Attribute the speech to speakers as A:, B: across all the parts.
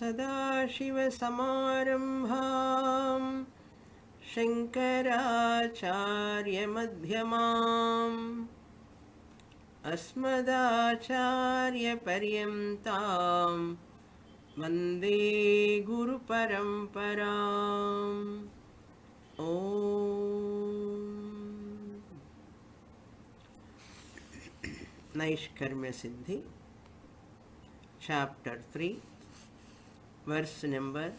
A: सदाशिवसमारम्भां शङ्कराचार्यमध्यमाम् अस्मदाचार्यपर्यन्तां वन्दे गुरुपरम्पराम्। Naishkarmya Siddhi, Chapter 3, Verse number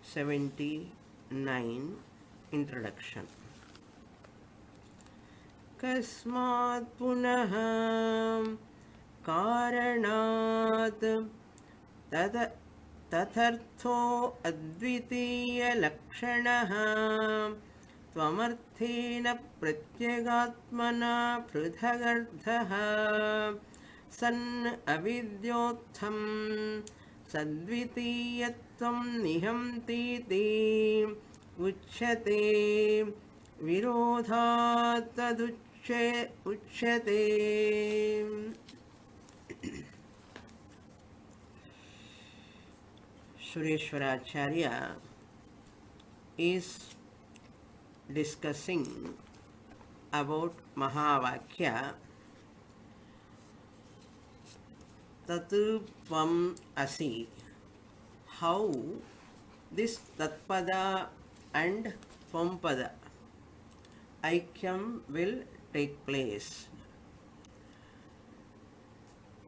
A: 79, Introduction. Kasmat punaha karanat tathartho advitiya lakshanaha त्वमर्थेन प्रत्यगात्मना पृथगर्थः सन् अविद्योत्थं सद्वितीयत्वं निहन्तीति उच्यते विरोधात् तदुच्यते। Sureshwaracharya is discussing about Mahavakya Tatu Tvam Asi, how this Tatpada and Tvampada Aikyam will take place.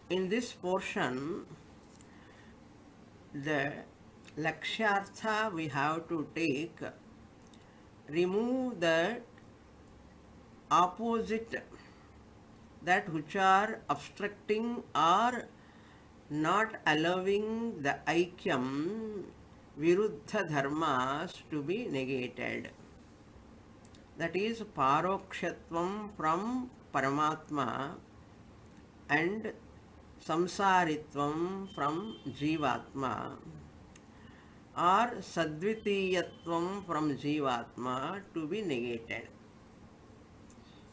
A: In this portion, the Lakshyartha we have to take, remove the opposite, that which are obstructing or not allowing the aikyam, viruddha dharmas to be negated. That is parokshatvam from Paramatma and samsaritvam from Jivatma, or sadvitiyatvam from Jivatma to be negated.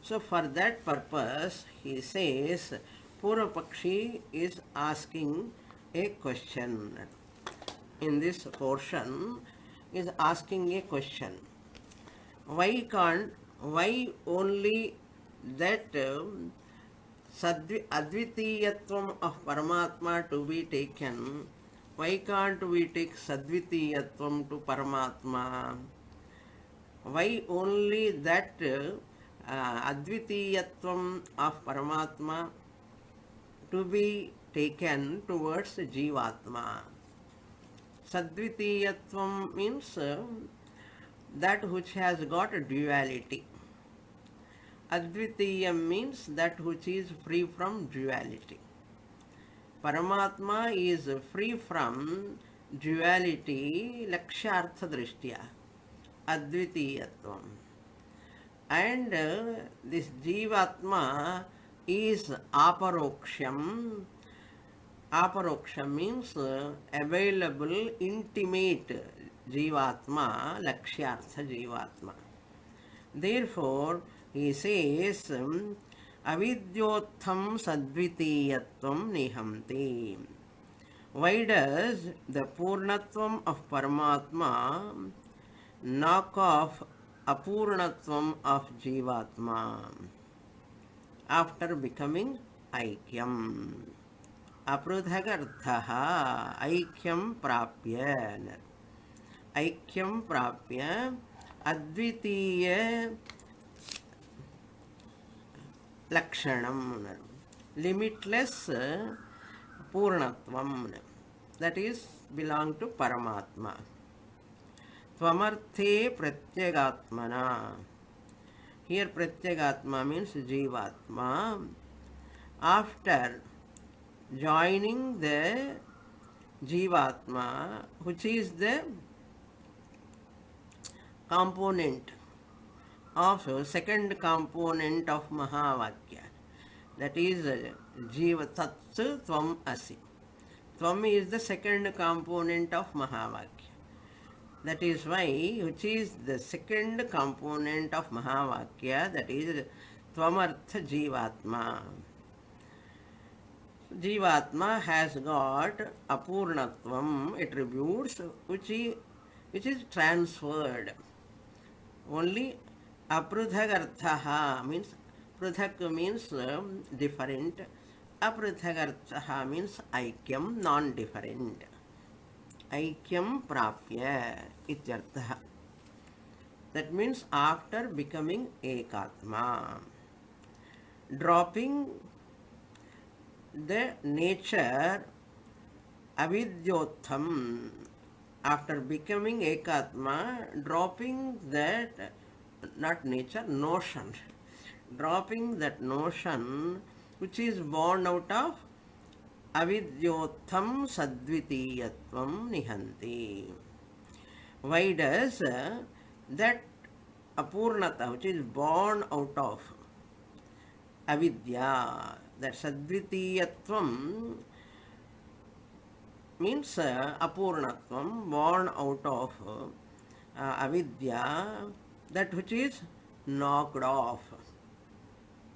A: So for that purpose, he says, Purvapakshi is asking a question. In this portion, is asking a question. Why only that advitiyatvam of Paramatma to be taken? Why can't we take sadvitiyatvam to Paramatma? Why only that advitiyatvam of Paramatma to be taken towards Jivatma? Sadvitiyatvam means that which has got a duality. Advitiyam means that which is free from duality. Paramatma is free from duality, lakshyartha drishtya, advitiyatvam. And this Jivatma is aparoksham. Aparoksham means available, intimate Jivatma, lakshyartha Jivatma. Therefore, he says, avidyotham sadvitiyatvam nihamti. Why does the purnatvam of Paramatma knock off apurnatvam of Jivatma after becoming aikyam? Aprudhagarthaha aikyam prapya. Aikyam prapya advitiya lakshanam, limitless purnatvam, that is belong to Paramatma. Tvamarthe pratyagatmana. Here pratyagatma means Jivatma. After joining the Jivatma, which is the component of second component of Mahavakya, that is Jiva Tatsu Tvam Asi. Tvam is the second component of Mahavakya. That is why, which is the second component of Mahavakya, that is Tvamartha Jivatma. Jivatma has got apurnatvam attributes which is transferred. Only apruthagarthaha means pruthak means different. Apruthagarthaha means aikyam, non-different. Aikyam prapya ityartha. That means after becoming ekatma, dropping the nature avidyotham, after becoming ekatma, dropping that, not nature, notion, dropping that notion which is born out of avidyotham sadvitiyatvam nihanti. Why does that apurnata, which is born out of avidya, that sadvitiyatvam means apurnatvam, born out of avidya, that which is knocked off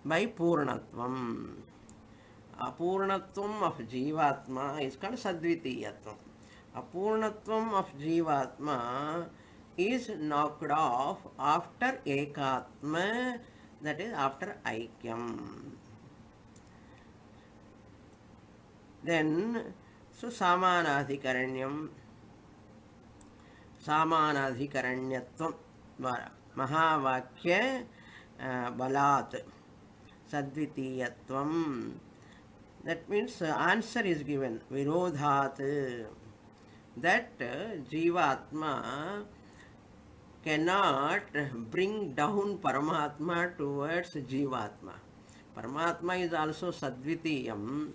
A: by purnatvam. Apurnatvam of jivatma is called sadvitiyatvam. Apurnatvam of jivatma is knocked off after ekatma, that is after aikyam. Then, so samanadhikaranyam, samanadhikaranyatvam द्वारा महावाक्य balat sadvitiyatvam. That means answer is given virodhat, that jivatma cannot bring down Paramatma towards Jivatma. Paramatma is also Sadvitiyam.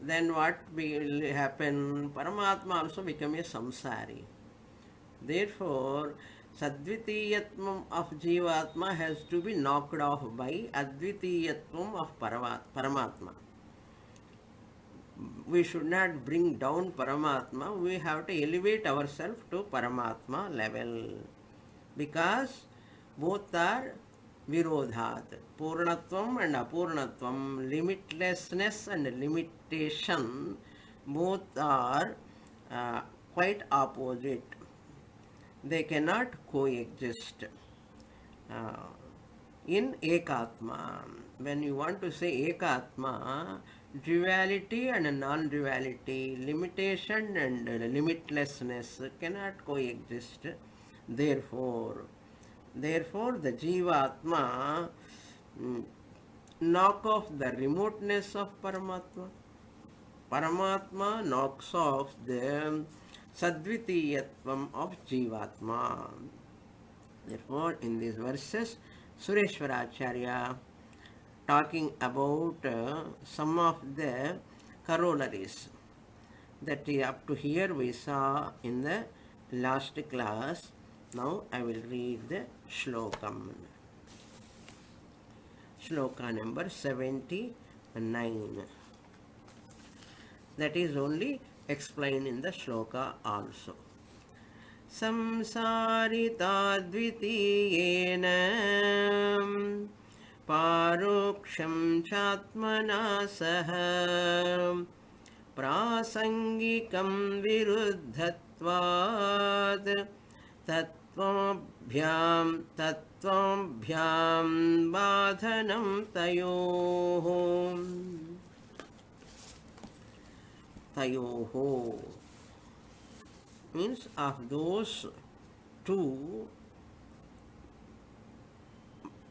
A: Then what will happen? Paramatma also become a samsari. Therefore, Sadvitiyatvam of Jivatma has to be knocked off by Advitiyatvam of Paramatma. We should not bring down Paramatma, we have to elevate ourselves to Paramatma level, because both are virodhat. Purnatvam and apurnatvam, limitlessness and limitation, both are quite opposite. They cannot coexist. In ekatma, when you want to say ekatma, duality and non-duality, limitation and limitlessness cannot coexist. Therefore, the Jivatma knock off the remoteness of Paramatma. Paramatma knocks off the Sadvitiyatvam of Jivatma. Therefore, in these verses, Sureshwaracharya talking about some of the corollaries that up to here we saw in the last class. Now I will read the shlokam. Shloka number 79. That is only explained in the shloka also. Samsarita dvitiyena paroksham chatmana saha prasangikam viruddhatvad tatvabhyam badhanam tayoho means of those two,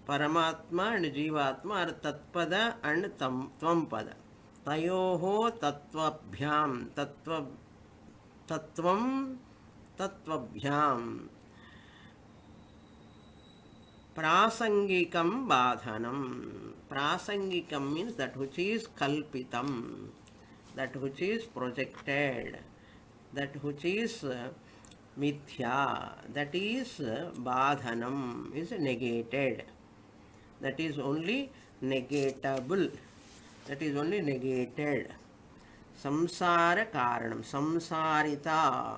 A: Paramatma and Jivatma, are Tatpada and Tvam-pada. Tayoho tatvabhyam, tatvabhyam, prasangikam badhanam. Prasangikam means that which is kalpitam, that which is projected, that which is mithya, that is badhanam, is negated. That is only negatable. That is only negated. Samsara karanam, samsarita,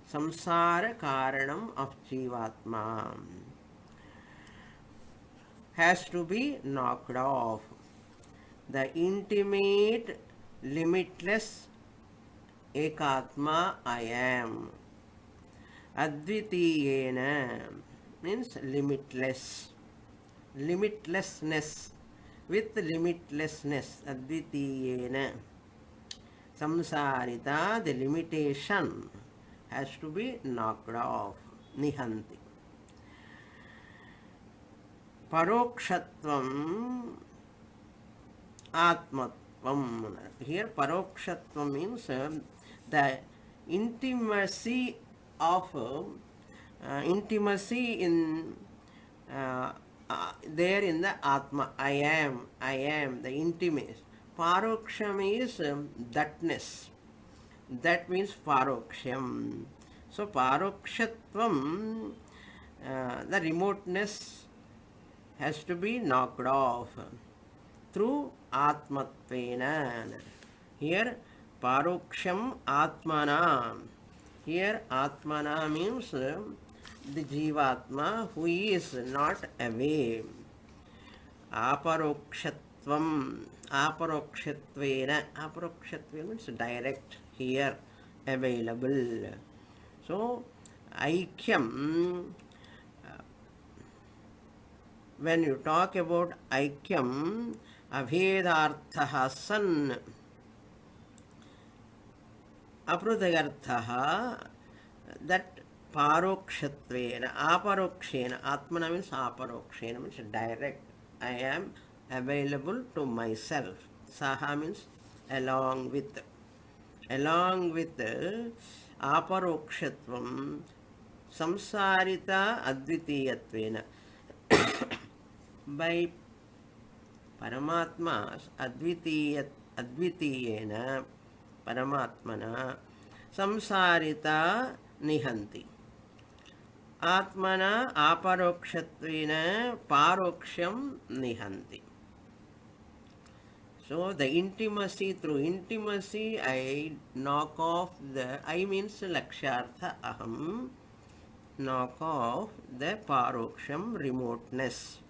A: samsara karanam of Jivatma has to be knocked off. the intimate, limitless Ekatma I am. Advitiyena means limitless. Limitlessness. With limitlessness. Advitiyena. Samsarita, the limitation has to be knocked off. Nihanti. Parokshatvam Atmatvam. Here Parokshatvam means the intimacy of intimacy in there in the Atma. I am the intimacy. Paroksham is thatness. That means paroksham. So parokshatvam, the remoteness has to be knocked off through atmatvena. Here paroksham atmana. Here atmana means the jivatma who is not away. Aparokshatvam. Aparokshatvena. Aparokshatvena means direct, here, available. So aikyam, when you talk about aikyam, abhedarthaha san, aprutagarthaha, that parokshatvena, aparokshena, atmana means aparokshena means direct. I am available to myself. Saha means along with. Along with aparokshatvam, samsarita advitiyatvena. By Paramatma's advitiyena, Paramatmana, samsarita nihanti. Atmana aparokshatvena paroksham nihanti. So the intimacy, through intimacy I knock off the, I means lakshartha aham, knock off the paroksham, remoteness.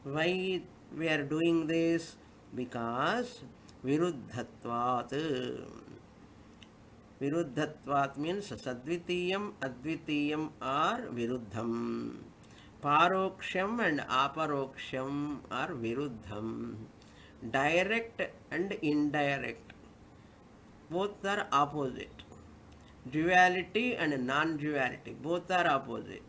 A: Why we are doing this? Because viruddhatvat. Viruddhatvat means sadvitiyam, advitiyam are viruddham. Paroksham and aparoksham are viruddham. Direct and indirect, both are opposite. Duality and non-duality, both are opposite.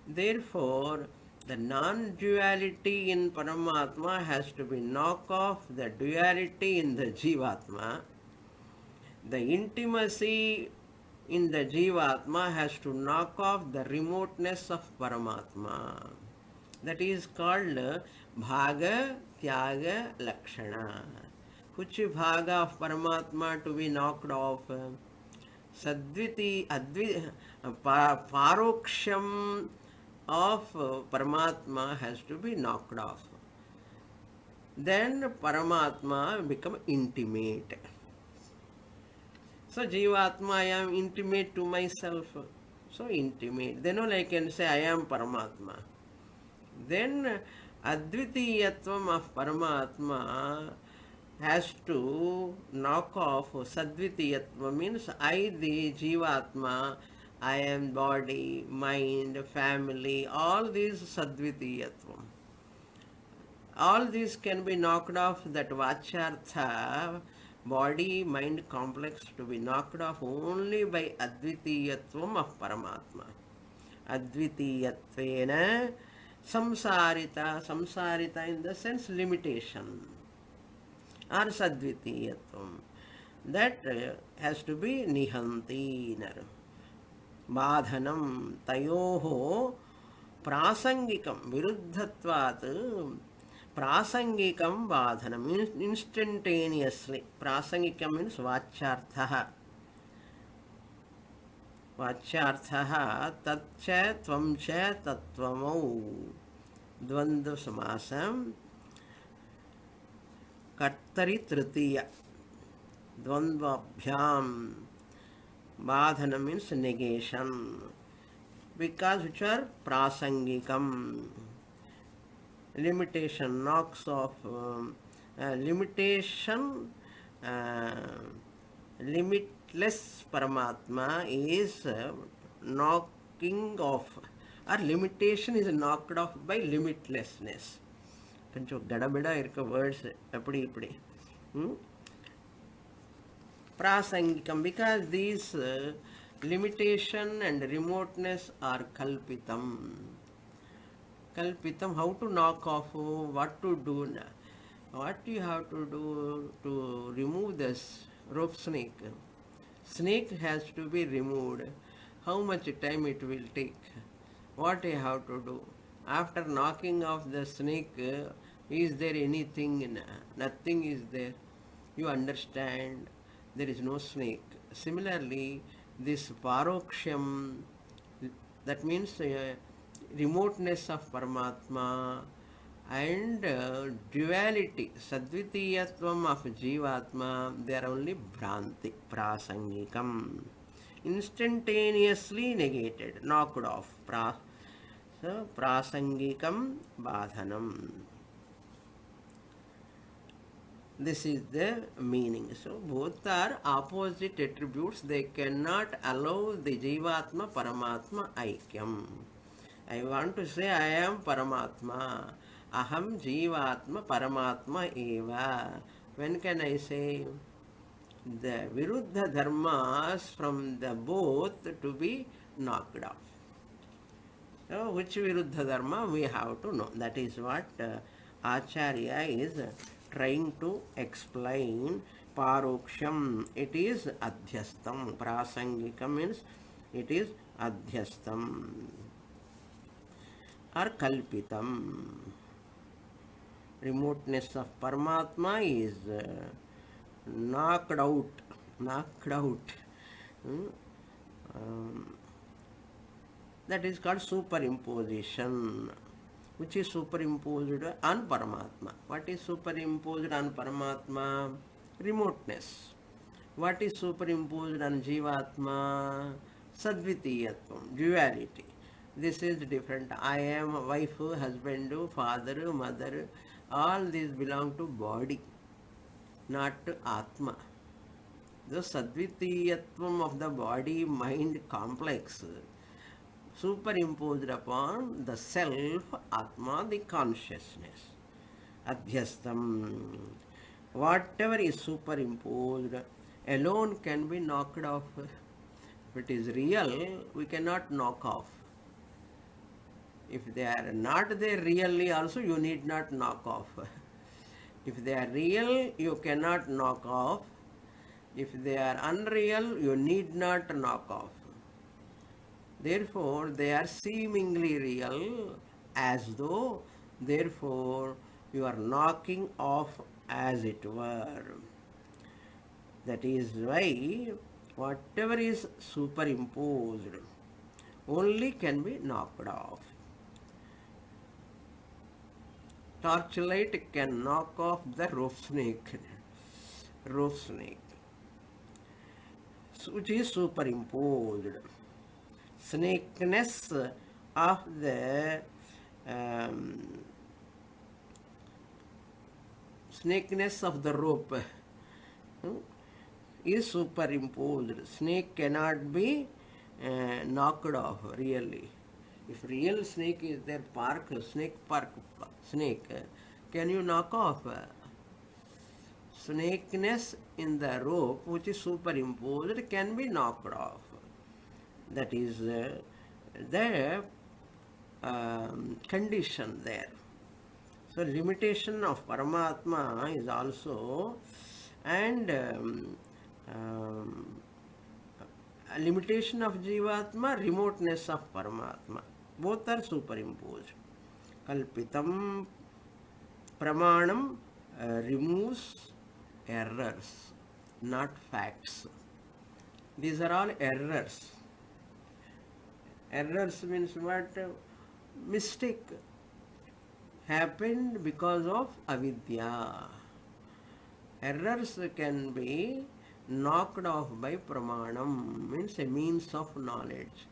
A: Therefore, the non-duality in Paramatma has to be knock off the duality in the Jivatma. The intimacy in the Jivatma has to knock off the remoteness of Paramatma. That is called Bhaga Tyaga Lakshana. Which bhaga of Paramatma to be knocked off? Sadviti, Paroksham of Paramatma has to be knocked off. Then Paramatma become intimate. So Jivatma, I am intimate to myself. So intimate. Then only I can say I am Paramatma. Then Advitiyatvam of Paramatma has to knock off Sadvitiyatva, means I, the Jivatma, I am body, mind, family, all these Sadvitiyatvam. All these can be knocked off, that Vachartha, body, mind complex to be knocked off only by Advitiyatvam of Paramatma. Advitiyatvena samsarita, samsarita in the sense limitation, or sadvitiyatvam. That has to be nihanti. Badhanam tayoho prasangikam viruddhatvat prasangikam badhanam, instantaneously. Prasangikam means vacharthaha. Vacharthaha tatcha tvamcha tattvamau. Dvandva samasam. Kartari tritiya. Dvandvabhyam. Badhana means negation. Because which are prasangikam. Limitation, knocks off limitation, uh, limitless Paramatma is knocking off, or limitation is knocked off by limitlessness. கொஞ்சம் கடபிடா இருக்க words அப்படி இப்படி prasangikam, because these limitation and remoteness are kalpitam. Kalpitam, how to knock off, what to do, what you have to do to remove this rope snake. Snake has to be removed. How much time it will take? What you have to do? After knocking off the snake, is there anything? Nothing is there. You understand? There is no snake. Similarly, this paroksham, that means remoteness of Paramatma, and duality, sadvitiyatvam of Jivatma, they are only Bhranti, Prasangikam. Instantaneously negated, knocked off. So, Prasangikam Badhanam. This is the meaning. So, both are opposite attributes. They cannot allow the Jivatma Paramatma Aikyam. I want to say I am Paramatma. Aham Jivatma Paramatma Eva. When can I say? The Viruddha Dharmas from the both to be knocked off. So, which Viruddha Dharma we have to know. That is what Acharya is trying to explain. Paroksham, it is adhyastam. Prasangikam means it is adhyastam or kalpitam. Remoteness of Paramatma is knocked out. That is called superimposition. Which is superimposed on Paramatma. What is superimposed on Paramatma? Remoteness. What is superimposed on Jivatma? Sadvitiyatvam, duality. This is different. I am wife, husband, father, mother. All these belong to body, not to Atma. The Sadvitiyatvam of the body-mind complex superimposed upon the self, Atma, the consciousness. Adhyastam. Whatever is superimposed alone can be knocked off. If it is real, we cannot knock off. If they are not there really also, you need not knock off. If they are real, you cannot knock off. If they are unreal, you need not knock off. Therefore, they are seemingly real, as though, therefore, you are knocking off as it were. That is why whatever is superimposed only can be knocked off. Torchlight can knock off the rope snake, which is superimposed. Snakeness of the rope is superimposed. Snake cannot be knocked off really. If real snake is there, snake, can you knock off? Snakeness in the rope, which is superimposed, can be knocked off. That is the condition there. So, limitation of Paramatma is also, and limitation of Jivatma, remoteness of Paramatma. Both are superimposed. Kalpitam Pramanam removes errors, not facts. These are all errors. Errors means what? Mistake happened because of avidya. Errors can be knocked off by pramanam, means a means of knowledge.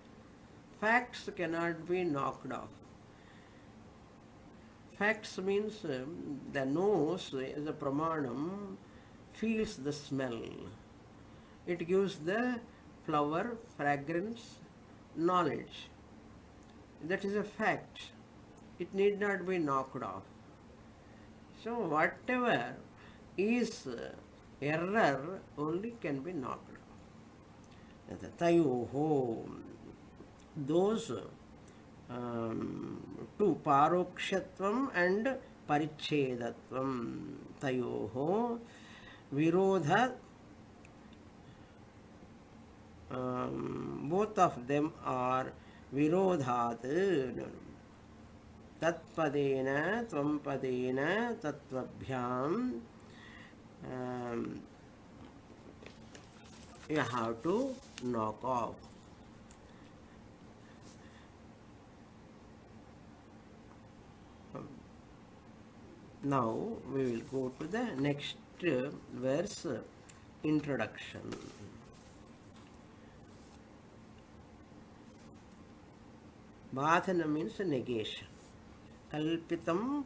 A: Facts cannot be knocked off. Facts means the nose as a pramanam feels the smell. It gives the flower, fragrance, knowledge. That is a fact. It need not be knocked off. So whatever is error only can be knocked off. Tayoho, those two, parokshatvam and parichedatvam. Tayoho, virodha, both of them are virodhat. Tatpadena, tvampadena, tatvabhyam. You have to knock off. Now we will go to the next verse, introduction. Badhana means negation. Kalpitam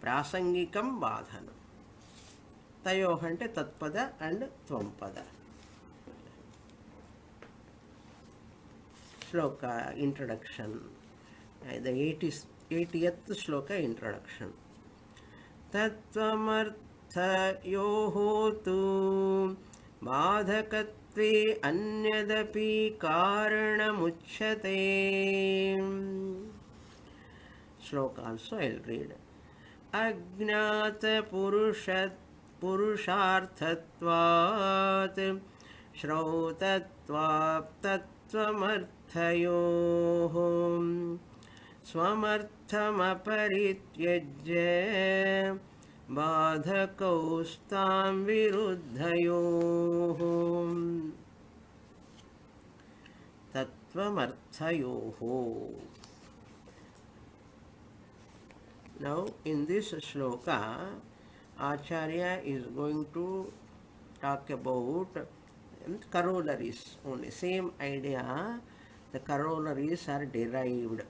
A: prasangikam badhanam. Tayoh ante tatpada and tvampada. Shloka introduction. The 80th shloka introduction. Tattvamarthayoho tu badhakatve anyadapi karanamuchyate. Shloka also I will read. Ajnata purusharthatvat shrautatvap tattvamarthayoh swamarthamaparithyajya badhakaustam viruddhayoh. Tattvamarthayoh. Now, in this shloka, Acharya is going to talk about corollaries only. Same idea, the corollaries are derived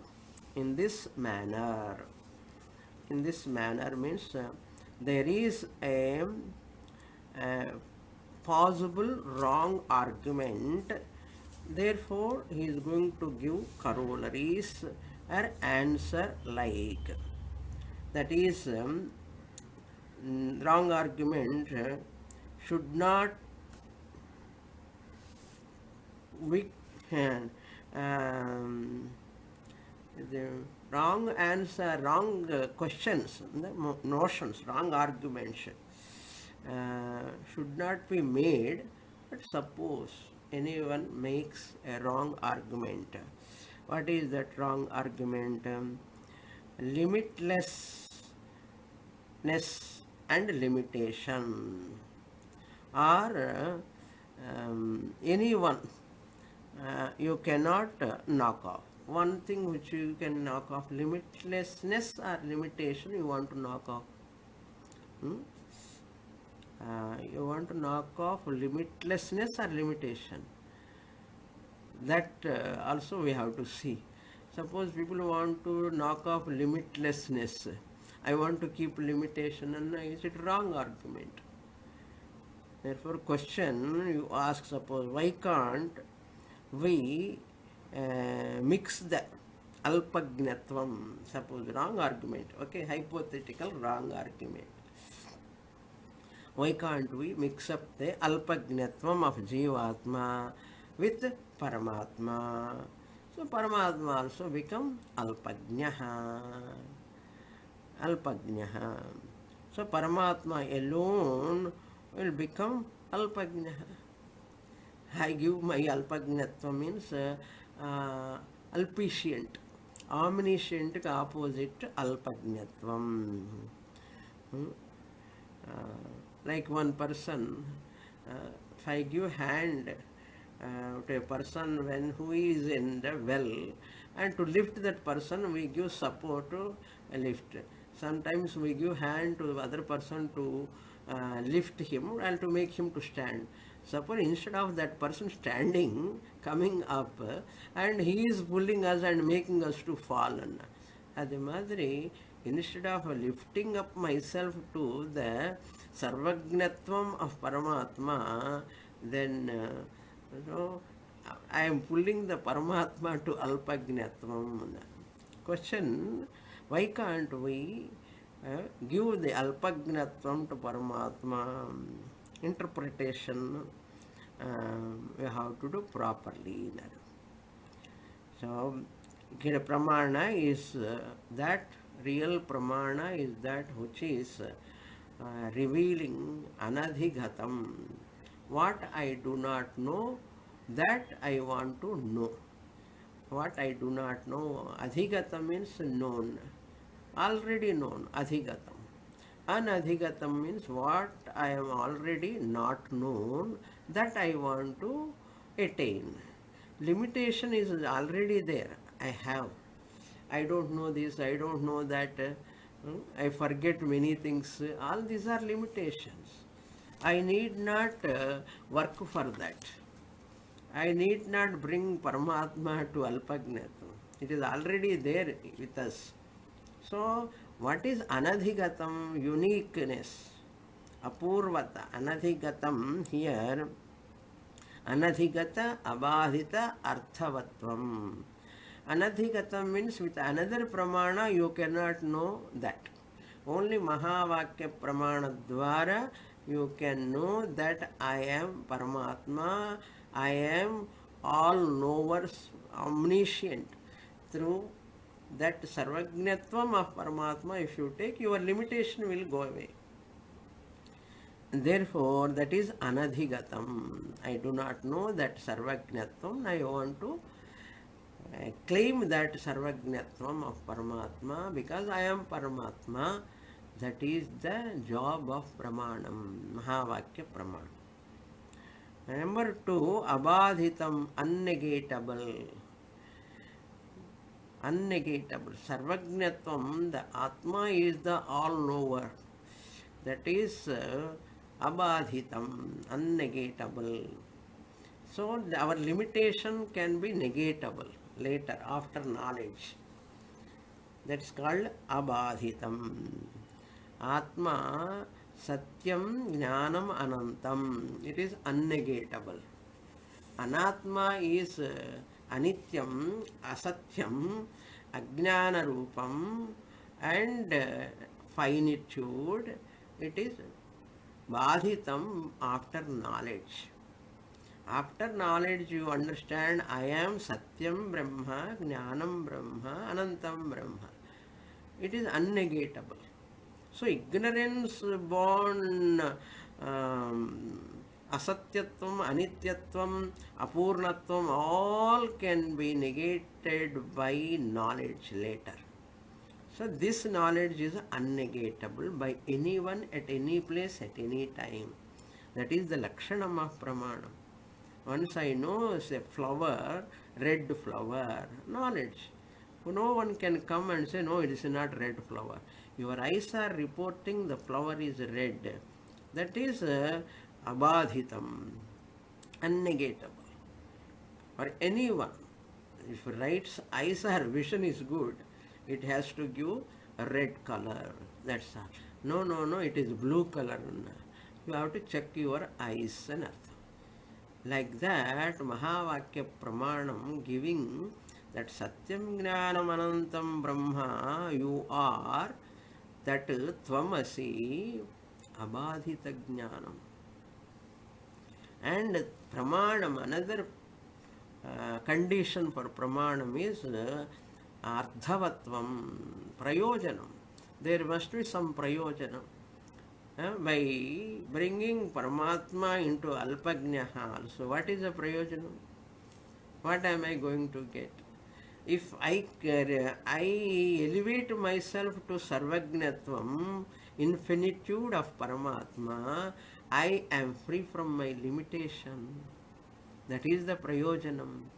A: in this manner. In this manner means there is a possible wrong argument. Therefore, he is going to give corollaries or answer like. That is, wrong argument should not be the wrong answer, wrong questions, notions, wrong arguments should not be made. But suppose anyone makes a wrong argument. What is that wrong argument? Limitlessness and limitation, or anyone you cannot knock off. One thing which you can knock off, limitlessness or limitation, you want to knock off. You want to knock off limitlessness or limitation. That also we have to see. Suppose people want to knock off limitlessness. I want to keep limitation, and is it wrong argument? Therefore, question you ask, suppose, why can't we mix the alpagnatvam? Suppose wrong argument, okay, hypothetical wrong argument. Why can't we mix up the alpagnatvam of Jivatma with Paramatma? So Paramatma also become alpagnaha. Alpagnaha. So Paramatma alone will become alpagnaha. I give my alpagnatva means alpiscient. Omniscient opposite alpagnatvam. Like one person, if I give hand to a person who is in the well, and to lift that person we give support to a lift. Sometimes we give hand to the other person to lift him and to make him to stand. Suppose instead of that person standing, coming up, and he is pulling us and making us to fall. Adi madri, instead of lifting up myself to the Sarvagnatvam of Paramatma, then I am pulling the Paramatma to Alpagnatvam. Question, why can't we give the Alpagnatvam to Paramatma interpretation? We have to do properly. So, pramana is that real pramana is that which is revealing anadhigatam. What I do not know, that I want to know. What I do not know, adhigatam means known, already known, adhigatam. Anadhigatam means what I am already not known, that I want to attain. Limitation is already there. I have. I don't know this, I don't know that. I forget many things. All these are limitations. I need not work for that. I need not bring Paramatma to Alpagnatvam. It is already there with us. So, what is Anadhigatam? Uniqueness. Apurvata. Anadhigatam here. Anadhigata, abadhita, arthavatvam. Anadhigatam means with another pramana you cannot know that. Only Mahavakya pramana dvara you can know that I am Paramatma, I am all knowers, omniscient. Through that Sarvagnatvam of Paramatma, if you take, your limitation will go away. Therefore, that is anadhigatam. I do not know that sarvagnatvam. I want to claim that sarvagnatvam of Paramatma because I am Paramatma. That is the job of Pramanam, Mahavakya Pramanam. Number 2, abadhitam, unnegatable. Unnegatable. Sarvagnatvam, the Atma is the all-knower. That is abadhitam, unnegatable. So our limitation can be negatable later after knowledge. That's called abadhitam. Atma satyam jnanam anantam. It is unnegatable. Anatma is anityam, asatyam, ajnana rupam and finitude. It is badhitam after knowledge. After knowledge you understand I am Satyam Brahma, Jnanam Brahma, Anantam Brahma. It is unnegatable. So ignorance born asatyatvam, anityatvam, apurnatvam all can be negated by knowledge later. So this knowledge is unnegatable by anyone at any place at any time. That is the lakshanam of pramanam. Once I know a flower, red flower, knowledge. No one can come and say, no, it is not red flower. Your eyes are reporting the flower is red. That is abadhitam, unnegatable. For anyone, if right's eyes or vision is good, it has to give a red color. That's all. No, it is blue color. You have to check your eyes and artha. Like that, Mahavakya Pramanam giving that Satyam Jnanam Anantam Brahma, you are, that Tvamasi Abadhita Jnanam. And Pramanam, another condition for Pramanam is Ardhavatvam, Prayojanam. There must be some Prayojanam. By bringing Paramatma into Alpagnaha also, what is the Prayojanam? What am I going to get? If I elevate myself to Sarvagnatvam, infinitude of Paramatma, I am free from my limitation. That is the Prayojanam.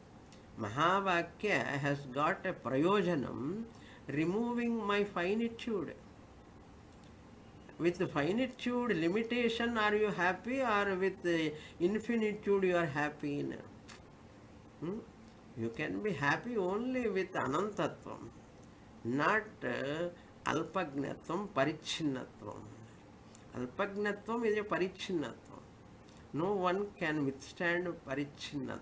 A: Mahavakya has got a Prayojanam removing my finitude. With the finitude limitation, are you happy, or with the infinitude you are happy? You can be happy only with Anantatvam, not Alpagnatvam, Parichinnatvam. Alpagnatvam is a Parichinnatvam. No one can withstand Parichinnatvam.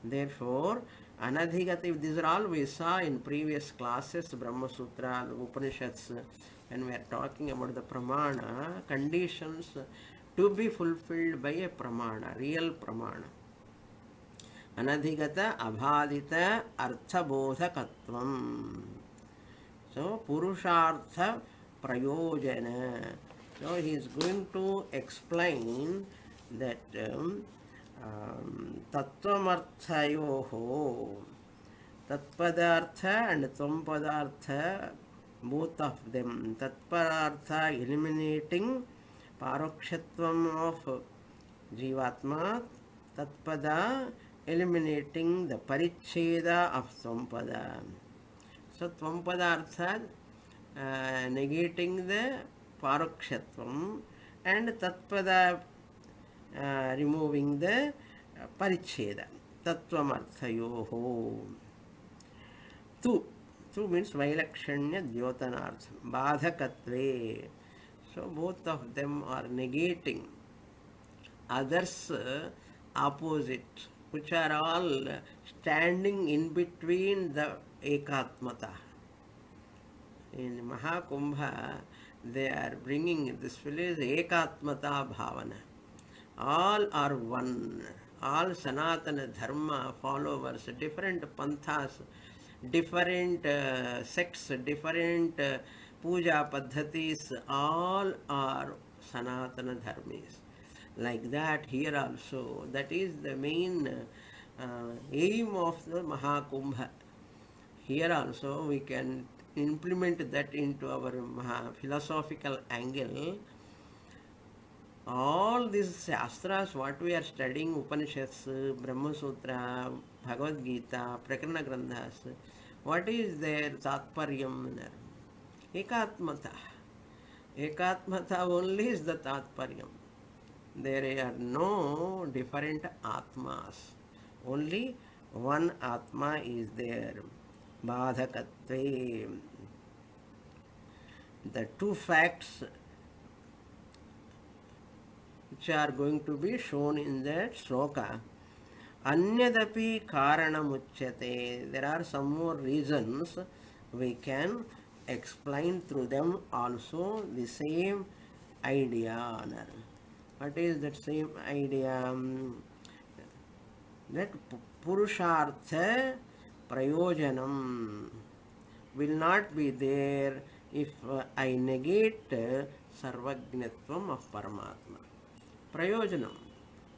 A: Therefore, Anadhigata, these are all we saw in previous classes, Brahma Sutra, Upanishads, when we are talking about the pramana, conditions to be fulfilled by a pramana, real pramana. Anadhigata, Abhadita, Arthabodhakatvam. So, Purushartha Prayojana. So, he is going to explain that Tattvamarthayoho, Tatpadartha and Tvampadartha, both of them. Tatpadartha eliminating Parokshatvam of Jivatma, Tatpada eliminating the Paricheda of Tvampada. So, Tvampadartha negating the Parokshatvam and Tatpada removing the Paricheda. Tattvamarthayoho. Tu means Vailakshanya Dyotanartham. Badhakatve. So both of them are negating others opposite, which are all standing in between the Ekatmata. In Mahakumbha, they are bringing this village Ekatmata Bhavana. All are one. All Sanatana Dharma followers, different panthas, different sects, different puja paddhatis, all are Sanatana Dharmis. Like that here also, that is the main aim of the Mahakumbha. Here also we can implement that into our philosophical angle. All these shastras, what we are studying, Upanishads, Brahma Sutra, Bhagavad Gita, Prakarana Grandhas, what is their Tatparyam? Ekatmata. Ekatmata only is the Tatparyam. There are no different Atmas. Only one Atma is there. Badhakatve. The two facts which are going to be shown in that shloka. Anyadapi karanamuchyate. There are some more reasons we can explain through them also the same idea. What is that same idea? That Purushartha Prayojanam will not be there if I negate Sarvagnatvam of Paramatma. Prayojanam,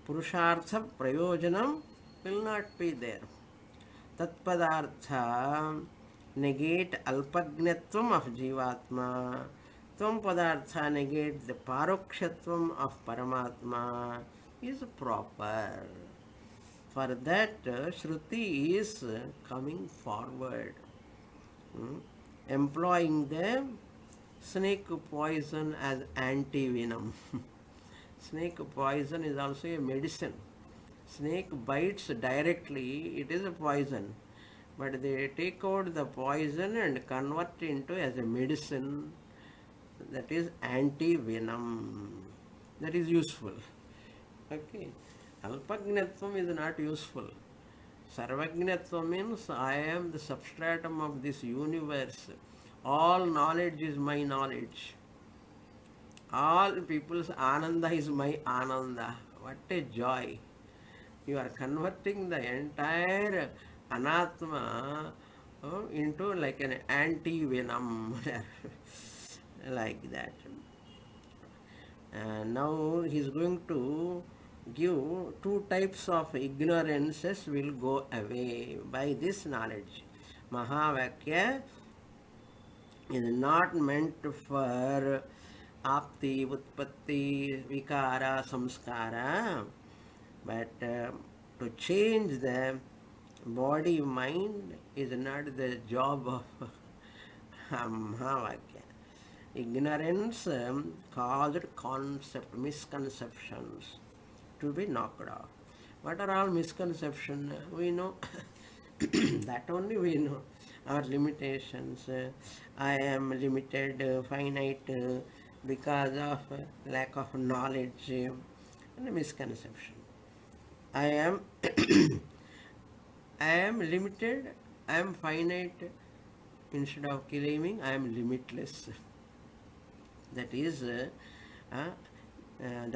A: Purushartha Prayojanam will not be there. Tatpadartha negate Alpagnatvam of Jivatma. Tvam Padartha negate the Parokshatvam of Paramatma is proper. For that, Shruti is coming forward, employing the snake poison as anti-venom. Snake poison is also a medicine. Snake bites directly, it is a poison. But they take out the poison and convert it into as a medicine, that is anti-venom. That is useful. Okay. Alpagnatvam is not useful. Sarvagnatvam means I am the substratum of this universe. All knowledge is my knowledge. All people's ananda is my ananda. What a joy. You are converting the entire anatma into like an anti-venom. Like that. Now he is going to give two types of ignorances will go away by this knowledge. Mahavakya is not meant for apti, utpatti, vikara, samskara, but to change the body mind is not the job of Mahavakya. Ignorance caused concept, misconceptions to be knocked off. What are all misconceptions? We know. That only we know. our limitations. I am limited, finite, because of lack of knowledge and a misconception. I am I am limited, I am finite. Instead of claiming I am limitless. That is the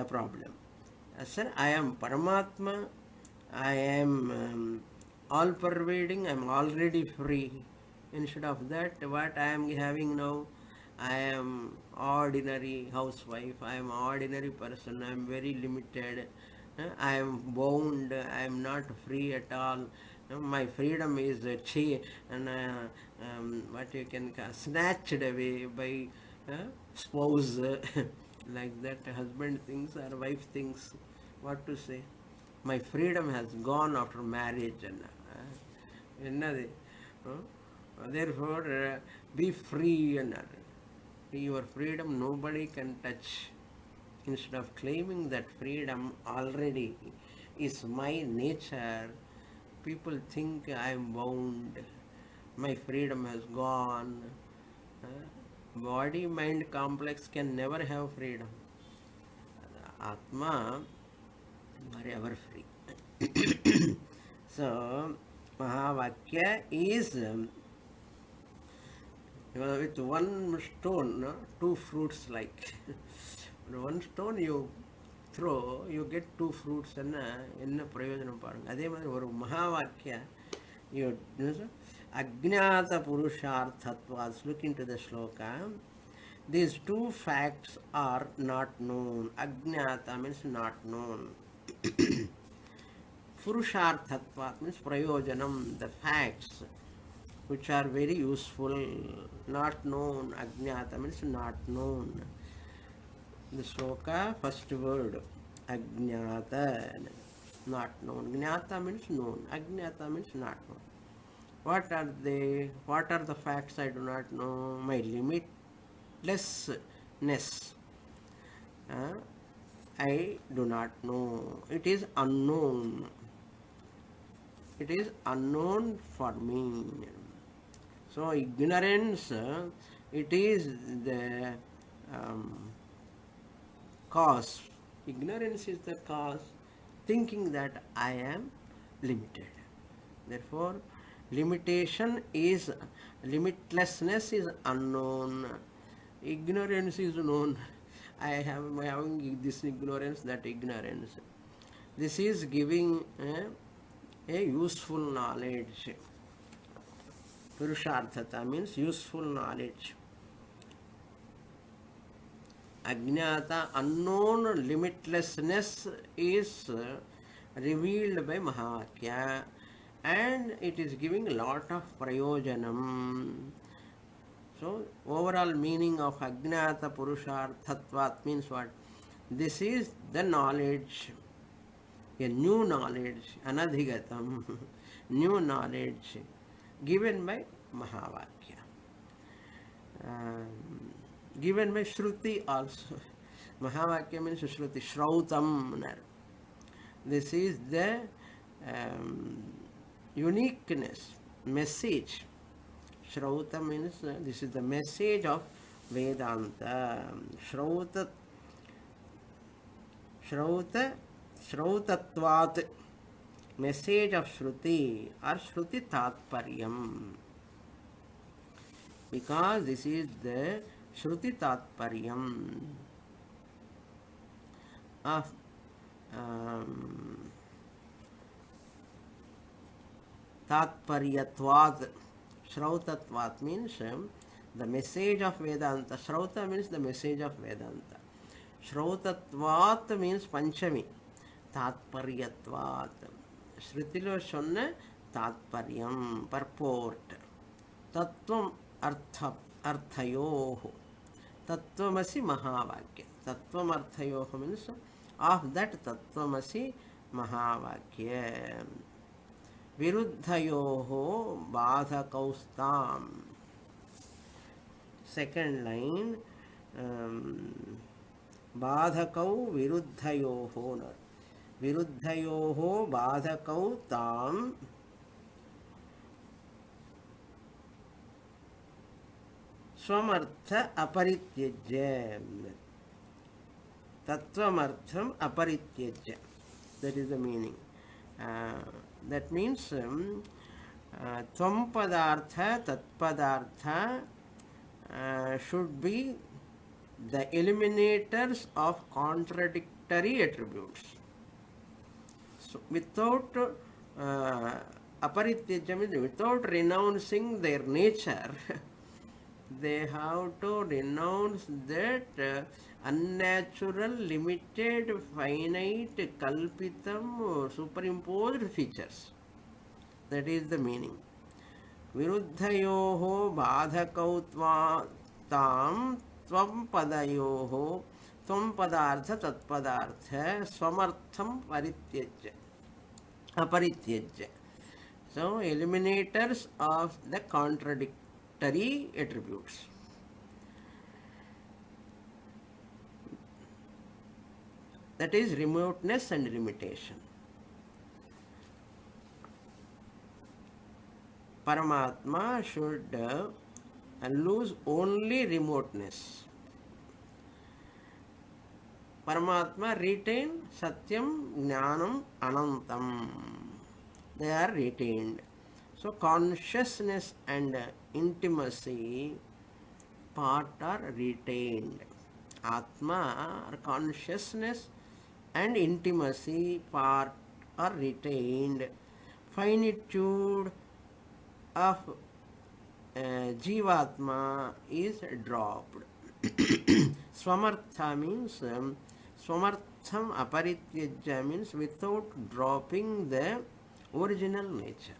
A: problem. Sir, I am Paramatma, I am all pervading, I am already free. Instead of that, what I am having now, I am ordinary housewife, I am ordinary person, I am very limited, I am bound, I am not free at all. My freedom is and what you can call snatched away by spouse like that. Husband thinks or wife thinks, what to say. My freedom has gone after marriage and என்னது therefore be free and your freedom nobody can touch. Instead of claiming that freedom already is my nature, people think I am bound, my freedom has gone. Body mind complex can never have freedom. Atma are ever free. So Mahavakya is with one stone, two fruits like. One stone you throw, you get two fruits. என்ன பிரயோஜனம் பாருங்க. அதே மாதிரி ஒரு மகாவாக்கிய you Ajnata Purusharthattvas. Look into the sloka. These two facts are not known. Ajnata means not known. Purusharthatvat means prayojanam, the facts which are very useful, not known. Ajnata means not known. The sloka, first word, Ajnata, not known. Jnata means known. Ajnata means not known. What are they? What are the facts I do not know? My limitlessness. I do not know. It is unknown. It is unknown for me. So ignorance, it is the cause. Ignorance is the cause. Thinking that I am limited. Therefore, limitation is, limitlessness is unknown. Ignorance is known. I am having this ignorance, that ignorance. This is giving a useful knowledge. Purusharthata means useful knowledge. Ajnata, unknown limitlessness is revealed by Mahavakya, and it is giving a lot of prayojanam. So, overall meaning of Ajnata Purusharthatvat means what? This is the knowledge, a new knowledge, anadhigatam, new knowledge given by Mahavakya. Given by Shruti also. Mahavakya means Shruti, Shrautam. This is the uniqueness, message. Shrauta means this is the message of Vedanta. Shrautatvat, message of Shruti or Shruti Tatparyam. Because this is the Shruti Tatparyam of Tatparyatvat. Shrautatvat means the message of Vedanta. Shrauta means the message of Vedanta. Shrautatvat means Panchami. Tatparyatvat. Shrutilo sonna Tatparyam, purport. Tattvam arthayoho. Tattvamasi Mahavakya. Tattvam arthayoho means of that Tattvamasi Mahavakya. Viruddhayoho badhakaustam. Second line, badhakau viruddhayoho. Viruddhayoho badhakau tam Swamartha aparityajya. Tattvamartham aparityajya. That is the meaning. That means Tvam padartha, tat padartha should be the eliminators of contradictory attributes. So, without aparityajya means without renouncing their nature, they have to renounce that unnatural, limited, finite, kalpitam, superimposed features. That is the meaning. Viruddhayoho badhakautva tam tvam padayoho tvam padartha tat padartha swamartham parityajya aparityajya. So, eliminators of the contradictory attributes. That is remoteness and limitation. Paramatma should lose only remoteness. Paramatma retain Satyam, Jnanam, Anantam. They are retained. So consciousness and intimacy part are retained. Atma or consciousness and intimacy part are retained. Finitude of Jivatma is dropped. Swamartha means Swamartham aparityajya means without dropping the original nature.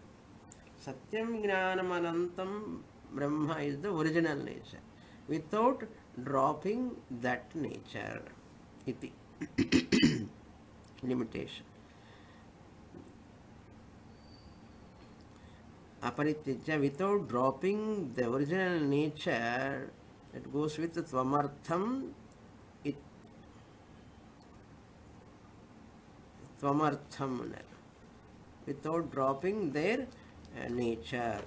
A: Satyam Jnanam Anantam Brahma is the original nature. Without dropping that nature. Iti. Limitation. Aparityajya, without dropping the original nature, it goes with Tvamartham. Tvamartham, without dropping their nature.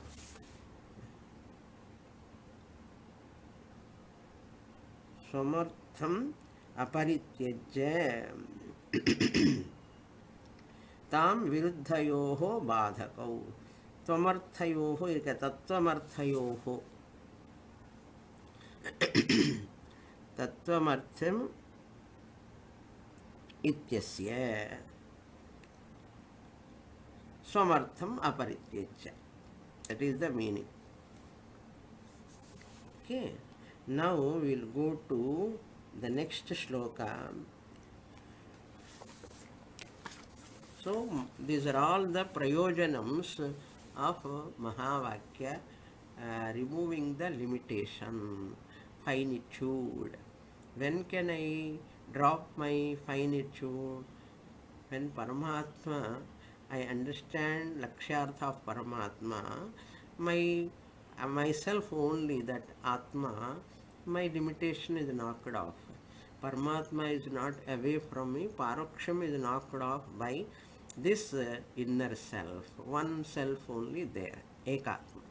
A: Swamartham aparityajya tam viruddhayoho badhakau. Tvamarthayoho is tattvamarthayoho. Tattvamartham ityasya swamartham aparityajya. That is the meaning. Okay. Now we will go to the next shloka. So these are all the prayojanams of Mahavakya, removing the limitation, finitude. When can I drop my finitude? When Paramatma, I understand Lakshyartha of Paramatma, myself only, that Atma, my limitation is knocked off. Paramatma is not away from me. Paroksham is knocked off by this inner self. One self only there. Ekatma.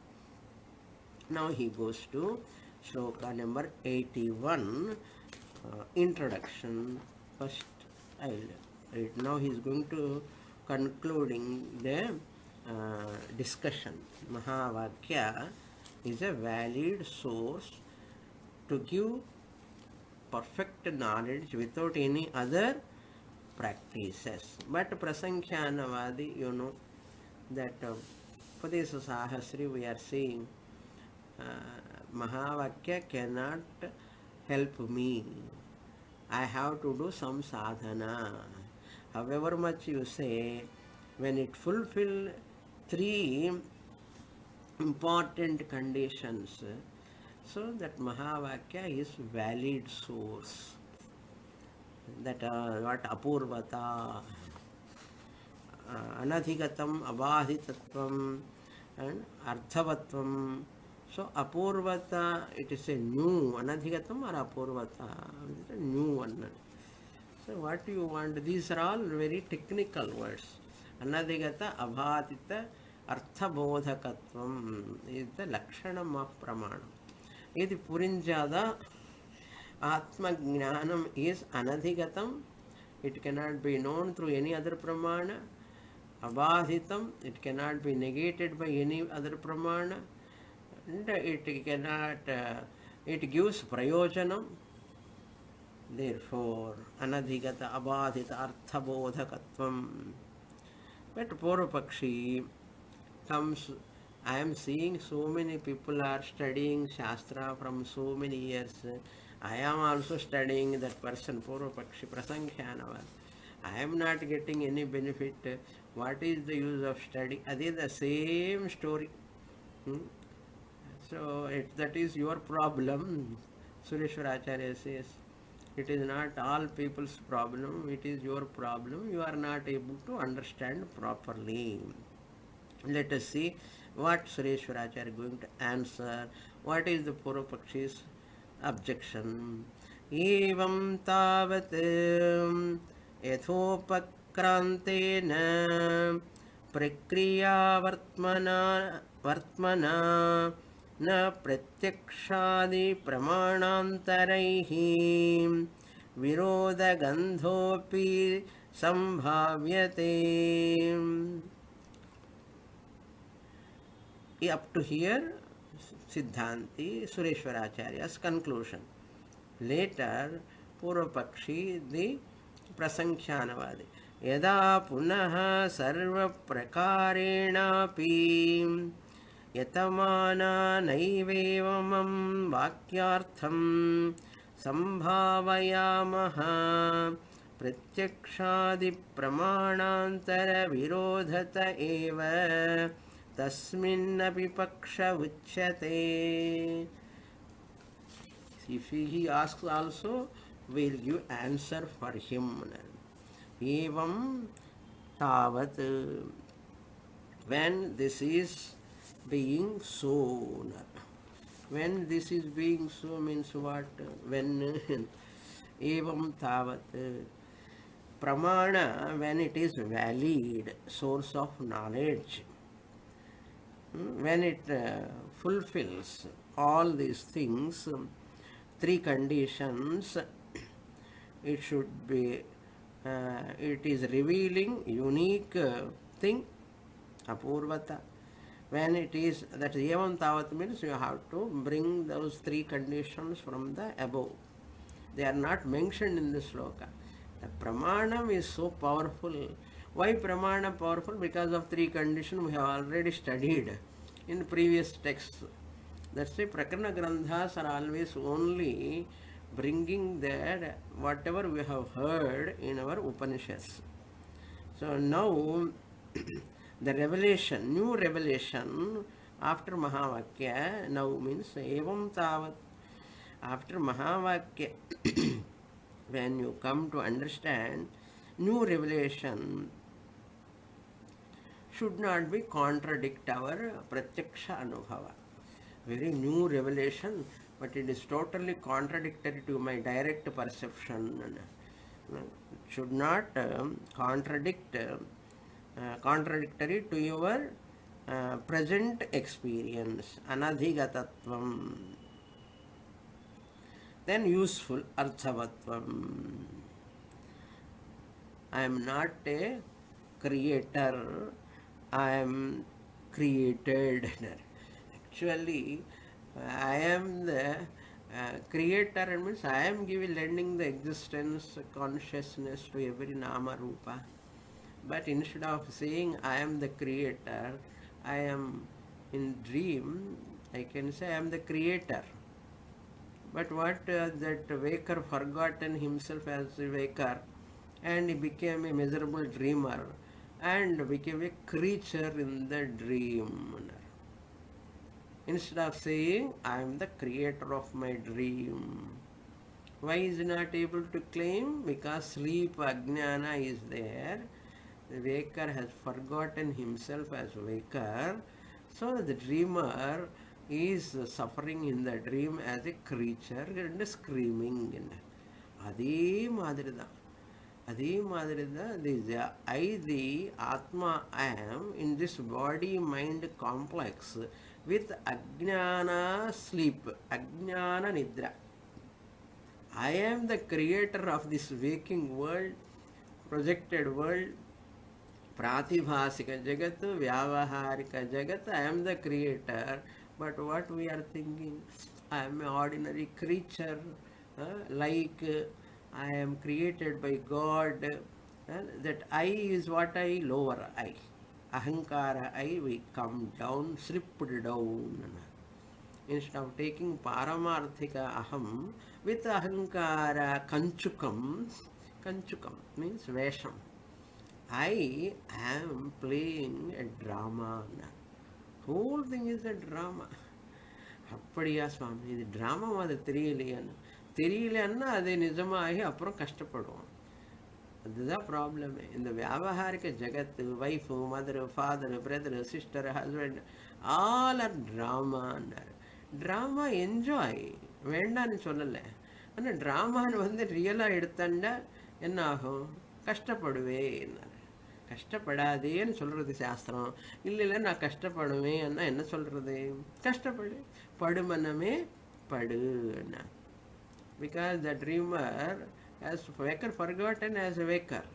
A: Now he goes to shloka number 81, introduction. First I will read. Now he is going to concluding the discussion. Mahavakya is a valid source to give perfect knowledge without any other practices. But Prasankhyanavadi, you know, that Upadesa Sahasri we are seeing Mahavakya cannot help me. I have to do some sadhana. However much you say, when it fulfills three important conditions, so that Mahavakya is valid source. That what apurvata, anadhigatam, abhadhitatvam, and arthavatvam. So apurvata, it is a new, anadhigatam or apurvata, it is a new one. So what do you want? These are all very technical words. Anadhigata, abhadita, arthabodhakatvam is the lakshanam of pramanam. Iti Purinjada Atma Jnanam is Anadhigatam. It cannot be known through any other pramana. Abadhitam, it cannot be negated by any other pramana. And it cannot, it gives prayojanam. Therefore, Anadhigata Abadhita Arthabodhakatvam. But Purvapakshi comes, I am seeing so many people are studying Shastra from so many years. I am also studying that person, Purvapakshi Prasankhyanavad. I am not getting any benefit. What is the use of study? That is the same story. So that is your problem. Sureshwaracharya says, it is not all people's problem, it is your problem. You are not able to understand properly. Let us see what Sureshwaracharya is going to answer. What is the Purvapakshi's objection? Evam tavat yathopakrantena prakriya vartmana na pratyakshadi pramanantaraihi virodha gandhopi sambhavyate. Up to here, Siddhanti, Sureshwaracharya's conclusion. Later, Purvapakshi, the Prasankhyanavadi. Yada punaha sarva prakarenapi yatamana naivevamam vakyartham sambhavayamaha pratyakshadi pramanantara virodhata eva tasminnapi paksha uchyate. If he asks also, we will give answer for him. Evam tavat, when this is being sown. When this is being so means what? When evam tavat, pramana, when it is valid, source of knowledge, when it fulfills all these things, three conditions, it should be, it is revealing unique thing, apurvata. When it is, that evam tavat means you have to bring those three conditions from the above. They are not mentioned in the sloka. The pramanam is so powerful. Why pramana powerful? Because of three conditions we have already studied in previous texts. That's why Prakarana Grandhas are always only bringing that whatever we have heard in our Upanishads. So now the revelation, new revelation after Mahavakya now means evam tavat. After Mahavakya, when you come to understand, new revelation should not be contradict our pratyaksha anubhava. Very new revelation, but it is totally contradictory to my direct perception. It should not contradictory to your present experience. Anadhigatatvam. Then useful, arthavatvam. I am not a creator, I am created. Actually, I am the creator, means I am lending the existence, consciousness to every nama rupa. But instead of saying I am the creator, I am in dream, I can say I am the creator. But what that waker forgotten himself as a waker, and he became a miserable dreamer and became a creature in the dream. Instead of saying I am the creator of my dream. Why is he not able to claim? Because sleep, ajnana is there. The waker has forgotten himself as waker. So the dreamer is suffering in the dream as a creature and screaming. Adhe Madrida. Adhe Madrida, this I, the Atma, I am in this body-mind complex with Ajnana sleep, Ajnana Nidra. I am the creator of this waking world, projected world, Pratibhasika Jagat, Vyavaharika Jagat. I am the creator, but what we are thinking, I am an ordinary creature, like I am created by God. That I is what I, lower I. Ahankara I, we come down, slipped down. Instead of taking Paramarthika Aham with Ahankara Kanchukam means Vesham. I am playing a drama. Whole thing is a drama. அப்படியா சுவாமி, இது ட்ராமாவும் அது தெரியலைன்னா அது நிஜமாகி அப்புறம் கஷ்டப்படுவோம். அதுதான் ப்ராப்ளமே. இந்த வியாபகாரிக ஜகத்து, wife, mother, father, brother, sister, husband, all are ட்ராமான்னாரு. ட்ராமா என்ஜாய், வேண்டான்னு சொல்லலை. ஆனால் ட்ராமான்னு ரியலாக எடுத்தாண்டா என்ன ஆகும்? கஷ்டப்படுவேன்னாரு. கஷ்டப்படாதேன்னு சொல்கிறது சாஸ்திரம். இல்லை நான் கஷ்டப்படுவேன்னா என்ன சொல்கிறது? கஷ்டப்படு, படுமனமே படுன்னா. Because the dreamer has waker forgotten as a waker.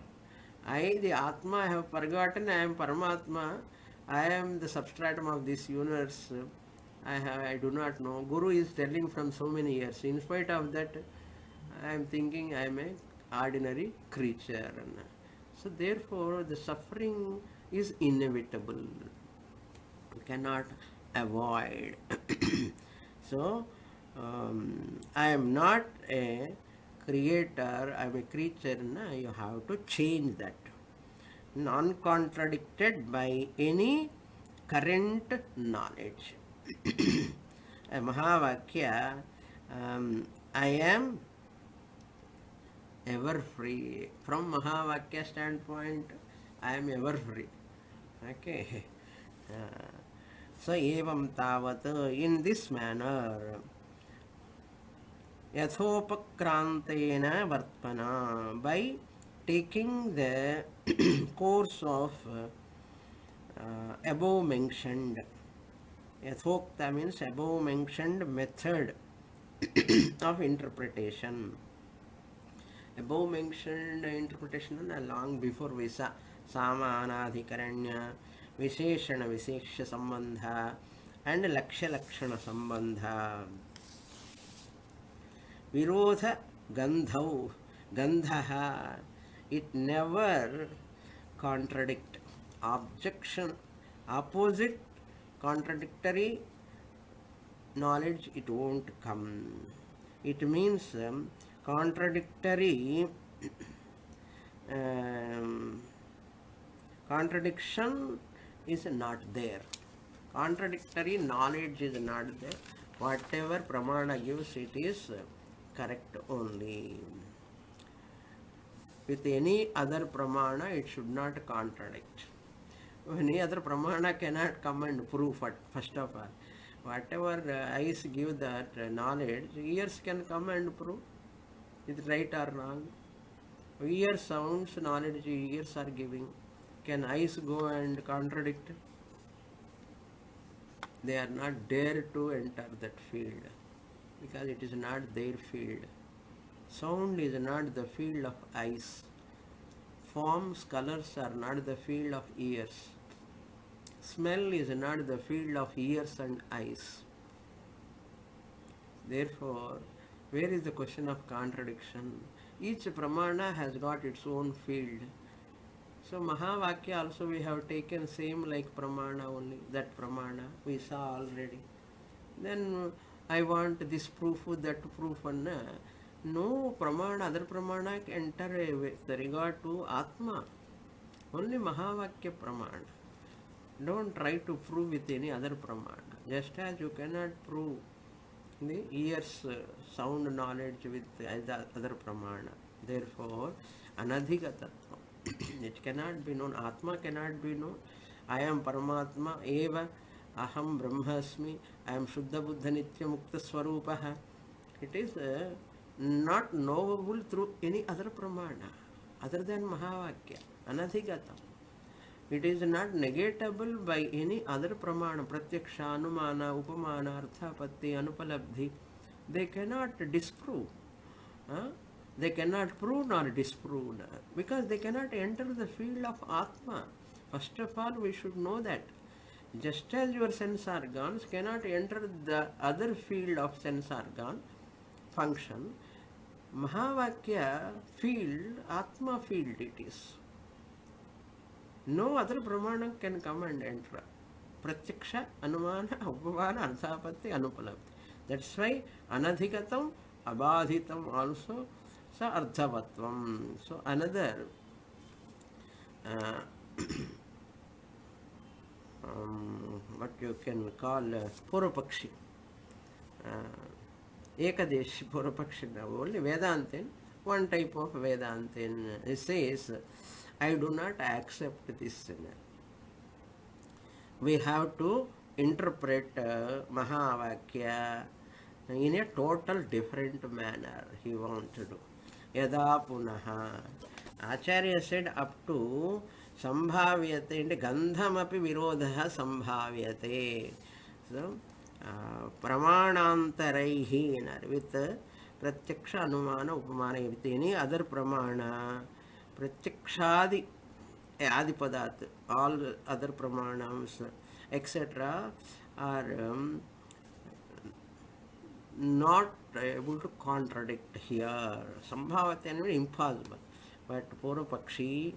A: I, the Atma, have forgotten I am Paramatma. I am the substratum of this universe. I do not know. Guru is telling from so many years. In spite of that, I am thinking I am an ordinary creature. So therefore, the suffering is inevitable. You cannot avoid. So, I am not a creator, I am a creature. You have to change that. Non-contradicted by any current knowledge. A Mahavakya, I am ever free. From Mahavakya standpoint, I am ever free. Okay. So, evam tavat, in this manner, yathopakrantena vartmana, by taking the course of above mentioned, yathokta means above mentioned method of interpretation. Above mentioned interpretation long before Visa, Samanadhikaranya, Visheshana Vishesha Sambandha and Laksha Lakshana Sambandha. Virodha Gandhau, Gandhaha, it never contradict. Objection, opposite, contradictory knowledge, it won't come. It means contradictory contradiction is not there. Contradictory knowledge is not there. Whatever Pramana gives, it is correct only. With any other Pramana, it should not contradict. Any other Pramana cannot come and prove it, first of all. Whatever eyes give that knowledge, ears can come and prove is it right or wrong. Ear sounds, knowledge ears are giving. Can eyes go and contradict? They are not dare to enter that field because it is not their field. Sound is not the field of eyes. Forms, colors are not the field of ears. Smell is not the field of ears and eyes. Therefore, where is the question of contradiction? Each Pramana has got its own field. So Mahavakya also we have taken same like Pramana only, that Pramana we saw already. Then I want this proof, that proof, and no Pramana, other Pramana enter with regard to Atma. Only Mahavakya Pramana. Don't try to prove with any other Pramana. Just as you cannot prove the ears sound knowledge with the other Pramana. Therefore, Anadhigatatva. It cannot be known. Atma cannot be known. I am Paramatma eva aham brahmasmi. I am Shuddha Buddha Nitya Mukta Swarupaha. It is not knowable through any other Pramana other than Mahavakya. Anadhigatam. It is not negatable by any other pramana, pratyaksha, anumana, upamana, arthapatti, anupalabdhi. They cannot disprove. Huh? They cannot prove nor disprove because they cannot enter the field of Atma. First of all, we should know that. Just as your sense organs cannot enter the other field of sense organ function, Mahavakya field, Atma field it is. No other Brahmana can come and enter. Pratyaksha, Anumana, Upamana, Arthapatti, Anupalabdhi. That's why Anadhikatam, Abadhitam also, so Ardhavatvam. So another what you can call Purvapakshi. Ekadeshi Purvapakshi. Only Vedantin, one type of Vedantin. It says, I do not accept this. We have to interpret Mahavakya in a total different manner. He wants to do. Yada punaha. Acharya said up to Sambhavyate and Gandhamapi Virodha Sambhavyate. So, Pramanantaraihi with Pratyaksha Anumana Upamana with any other Pramana, Pratyakshadi Adipadat, all other Pramanams, etc. are not able to contradict here. Sambhavate is impossible. But Purvapakshi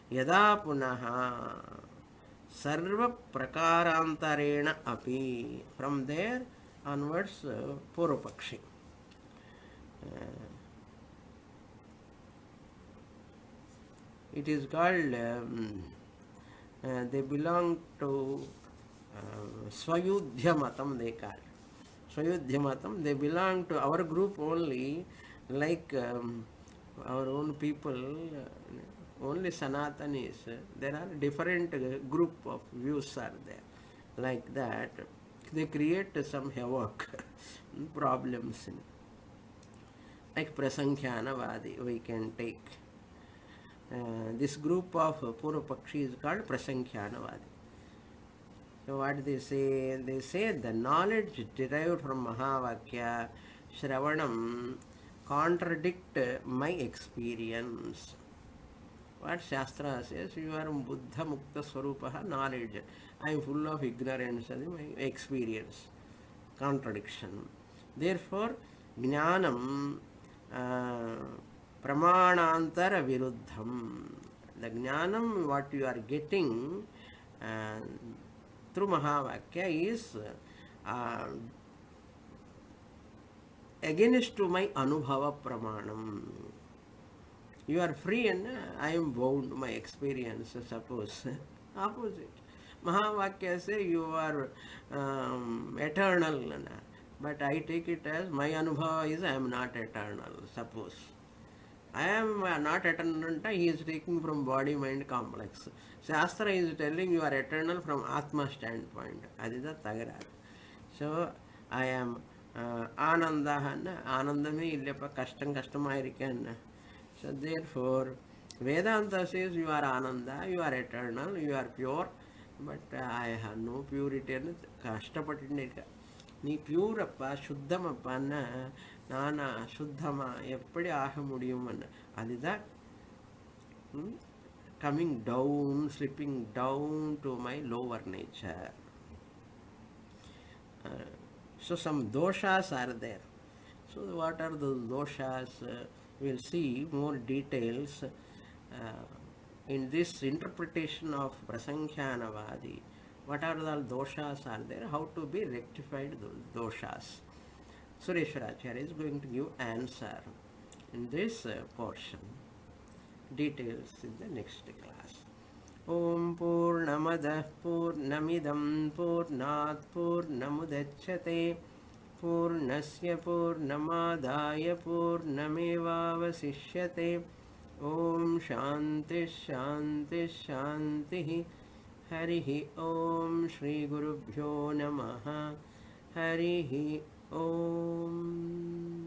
A: Yada punaha sarva prakarantarena api. From there onwards, Purvapakshi. It is called, they belong to Swayudhya Matam, they call. Swayudhya Matam, they belong to our group only, like our own people. Only Sanatanis, there are different group of views are there. Like that, they create some havoc, problems. Like Prasankhyanavadi, we can take. This group of Purvapakshi is called Prasankhyanavadi. So what they say? They say the knowledge derived from Mahavakya, Shravanam, contradict my experience. What Shastra says, you are Buddha Mukta Swarupaha, knowledge. I am full of ignorance, my experience, contradiction. Therefore, Jnanam Pramanantara Viruddham. The Jnanam, what you are getting through Mahavakya is against to my Anubhava Pramanam. You are free and I am bound to my experience, suppose. Opposite. Mahavakya say you are eternal, but I take it as my Anubhava is I am not eternal, suppose. I am not eternal, he is taking from body-mind complex. Shastra is telling you are eternal from Atma standpoint. Adida Tagara. So, I am Ananda, Anandame Illepa Kastam. So therefore, Vedanta says you are Ananda, you are eternal, you are pure, but I have no purity. Kashtapatindika. Ni pure appa, shuddhamappa, nana, shuddhama, eppadi ahamudiyum. Adida coming down, slipping down to my lower nature. So some doshas are there. So what are those doshas? We'll see more details in this interpretation of Prasankhyanavadi. What are the doshas are there? How to be rectified those doshas? Sureshwaracharya is going to give answer in this portion. Details in the next class. Om Purnamadah Purnamidam Purnat Purnamudachyate Purnasya Purnamadaya Purnamevavasishyate. Om Shanti Shanti Shanti. Harihi Om Shri Gurubhyo Namaha. Harihi Om.